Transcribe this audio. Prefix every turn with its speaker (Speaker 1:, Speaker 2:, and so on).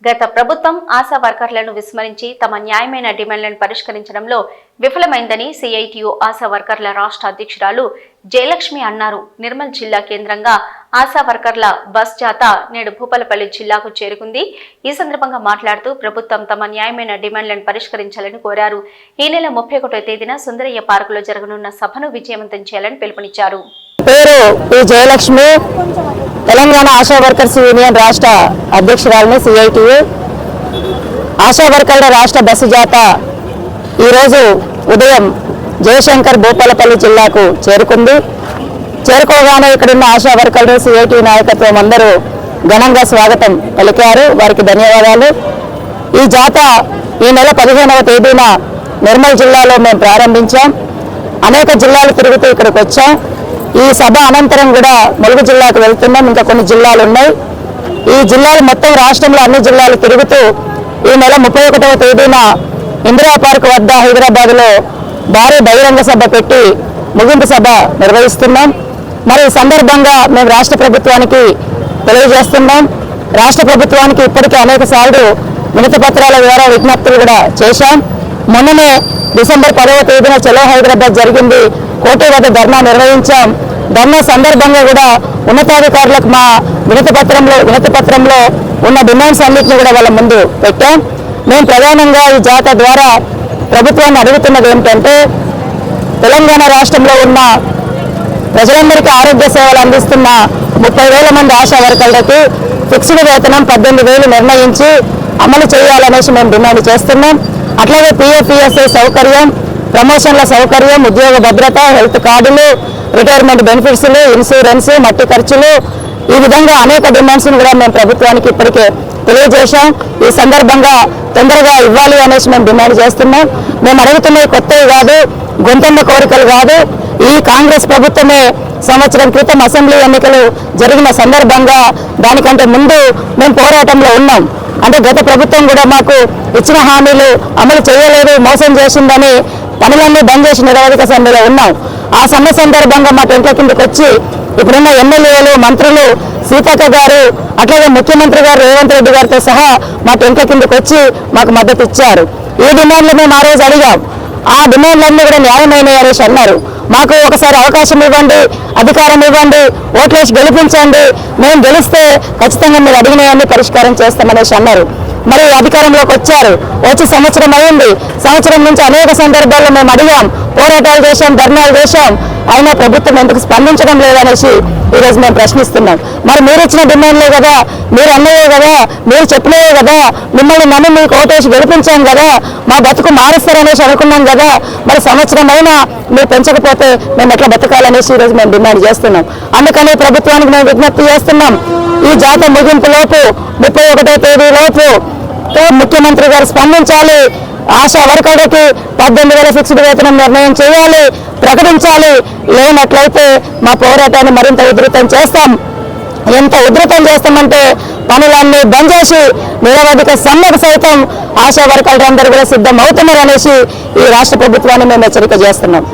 Speaker 1: గత ప్రభుత్వం ఆశా వర్కర్లను విస్మరించి తమ న్యాయమైన డిమాండ్లను పరిష్కరించడంలో విఫలమైందని సిఐటియు ఆశా వర్కర్ల రాష్ట్ర అధ్యక్షురాలు జయలక్ష్మి అన్నారు. నిర్మల్ జిల్లా కేంద్రంగా ఆశా వర్కర్ల బస్ జాత నేడు భూపాలపల్లి జిల్లాకు చేరుకుంది. ఈ సందర్భంగా మాట్లాడుతూ ప్రభుత్వం తమ న్యాయమైన డిమాండ్లను పరిష్కరించాలని కోరారు. ఈ నెల 31వ తేదీన సుందరయ్య పార్కులో జరగనున్న సభను విజయవంతం చేయాలని పిలుపునిచ్చారు.
Speaker 2: పేరు P Jayalakshmi, Telangana ASHA workers union రాష్ట్ర అధ్యక్షురాలని సిఐటియు. ఆశా వర్కర్ల రాష్ట్ర బస్సు జాత ఈరోజు ఉదయం జయశంకర్ భూపాలపల్లి జిల్లాకు చేరుకుంది. చేరుకోగానే ఇక్కడున్న ఆశా వర్కర్లు సిఐటియు నాయకత్వం అందరూ ఘనంగా స్వాగతం పలికారు. వారికి ధన్యవాదాలు. ఈ జాత ఈ నెల 15వ తేదీన నిర్మల్ జిల్లాలో మేము ప్రారంభించాం. అనేక జిల్లాలు తిరుగుతూ ఇక్కడికి వచ్చాం. ఈ సభ అనంతరం కూడా ములుగు జిల్లాకు వెళ్తున్నాం. ఇంకా కొన్ని జిల్లాలు ఉన్నాయి. ఈ జిల్లాలు మొత్తం రాష్ట్రంలో అన్ని జిల్లాలు తిరుగుతూ ఈ నెల 31వ తేదీన ఇందిరా పార్క్ వద్ద హైదరాబాద్లో భారీ బహిరంగ సభ పెట్టి ముగింపు సభ నిర్వహిస్తున్నాం. మరి ఈ సందర్భంగా మేము రాష్ట్ర ప్రభుత్వానికి తెలియజేస్తున్నాం. రాష్ట్ర ప్రభుత్వానికి ఇప్పటికే అనేక సార్లు వినతి పత్రాల ద్వారా విజ్ఞప్తులు కూడా చేశాం. మొన్ననే డిసెంబర్ 10వ తేదీన చలో హైదరాబాద్ జరిగింది. కోర్టు వద్ద ధర్నా నిర్వహించాం. ధర్నా సందర్భంగా కూడా ఉన్నతాధికారులకు మా వినతి పత్రంలో ఉన్న డిమాండ్స్ అన్నింటినీ కూడా వాళ్ళ ముందు పెట్టాం. మేము ప్రధానంగా ఈ జాత ద్వారా ప్రభుత్వాన్ని అడుగుతున్నది ఏమిటంటే, తెలంగాణ రాష్ట్రంలో ఉన్న ప్రజలందరికీ ఆరోగ్య సేవలు అందిస్తున్న 30,000 మంది ఆశా వర్కర్లకి ఫిక్స్డ్ వేతనం 18,000 నిర్ణయించి అమలు చేయాలనేసి మేము డిమాండ్ చేస్తున్నాం. అట్లాగే పిఎఫ్ఈఎస్ఐ సౌకర్యం, ప్రమోషన్ల సౌకర్యం, ఉద్యోగ భద్రత, హెల్త్ కార్డులు, రిటైర్మెంట్ బెనిఫిట్స్లు, ఇన్సూరెన్స్, మట్టి ఖర్చులు, ఈ విధంగా అనేక డిమాండ్స్ను కూడా మేము ప్రభుత్వానికి ఇప్పటికే తెలియజేశాం. ఈ సందర్భంగా తొందరగా ఇవ్వాలి అనేసి మేము డిమాండ్ చేస్తున్నాం. మేము అడుగుతున్నవి కొత్తవి కాదు, గొంతెమ్మ కోరికలు కాదు. ఈ కాంగ్రెస్ ప్రభుత్వమే సంవత్సరం క్రితం అసెంబ్లీ ఎన్నికలు జరిగిన సందర్భంగా దానికంటే ముందు మేము పోరాటంలో ఉన్నాం. అంటే గత ప్రభుత్వం కూడా మాకు ఇచ్చిన హామీలు అమలు చేయలేదు, మోసం చేసిందని పనులన్నీ బంద్ చేసి నిరవధిక సమ్మెలో ఉన్నాం. ఆ సమ్మె సందర్భంగా మా టెంట్ల కిందకి వచ్చి ఇప్పుడున్న ఎమ్మెల్యేలు, మంత్రులు, సీతక్క గారు, అట్లాగే ముఖ్యమంత్రి గారు రేవంత్ రెడ్డి గారితో సహా మా టెంట్ల కిందకి వచ్చి మాకు మద్దతు ఇచ్చారు. ఈ డిమాండ్లు మేము ఆ రోజు అడిగాం. ఆ డిమాండ్లన్నీ కూడా న్యాయమైనవి అనేసి అన్నారు. మాకు ఒకసారి అవకాశం ఇవ్వండి, అధికారం ఇవ్వండి, ఓట్లేసి గెలిపించండి, మేము గెలిస్తే ఖచ్చితంగా మీరు అడిగినవన్నీ పరిష్కారం చేస్తామనేసి అన్నారు. మరి అధికారంలోకి వచ్చారు. వచ్చి సంవత్సరం అయింది. సంవత్సరం నుంచి అనేక సందర్భాల్లో మేము అడిగాం, పోరాటాలు చేశాం, ధర్నాలు చేశాం. అయినా ప్రభుత్వం ఎందుకు స్పందించడం లేదనేసి ఈరోజు మేము ప్రశ్నిస్తున్నాం. మరి మీరు ఇచ్చిన డిమాండ్లే కదా, మీరు అన్నయే కదా, మీరు చెప్పినవే కదా, మిమ్మల్ని నమ్మి మీకు ఓటేసి గెలిపించాం కదా, మా బతుకు మారుస్తారనేసి అనుకున్నాం కదా, మరి సంవత్సరం అయినా మీరు పెంచకపోతే మేము ఎట్లా బతకాలనేసి ఈరోజు మేము డిమాండ్ చేస్తున్నాం. అందుకని ప్రభుత్వానికి మేము విజ్ఞప్తి చేస్తున్నాం. ఈ జాత ముగింపు లోపు 31వ తేదీ లోపు ముఖ్యమంత్రి గారు స్పందించాలి. ఆశా వర్కర్లకి 18,000 ఫిక్స్డ్ వేతనం నిర్ణయం చేయాలి, ప్రకటించాలి. లేనట్లయితే మా పోరాటాన్ని మరింత ఉధృతం చేస్తాం. ఎంత ఉధృతం చేస్తామంటే పనులన్నీ బంద్ చేసి నిరవధిక సమ్మెకు సైతం ఆశా వర్కర్లందరూ కూడా సిద్ధం అవుతున్నారనేసి ఈ రాష్ట్ర ప్రభుత్వాన్ని మేము హెచ్చరిక చేస్తున్నాం.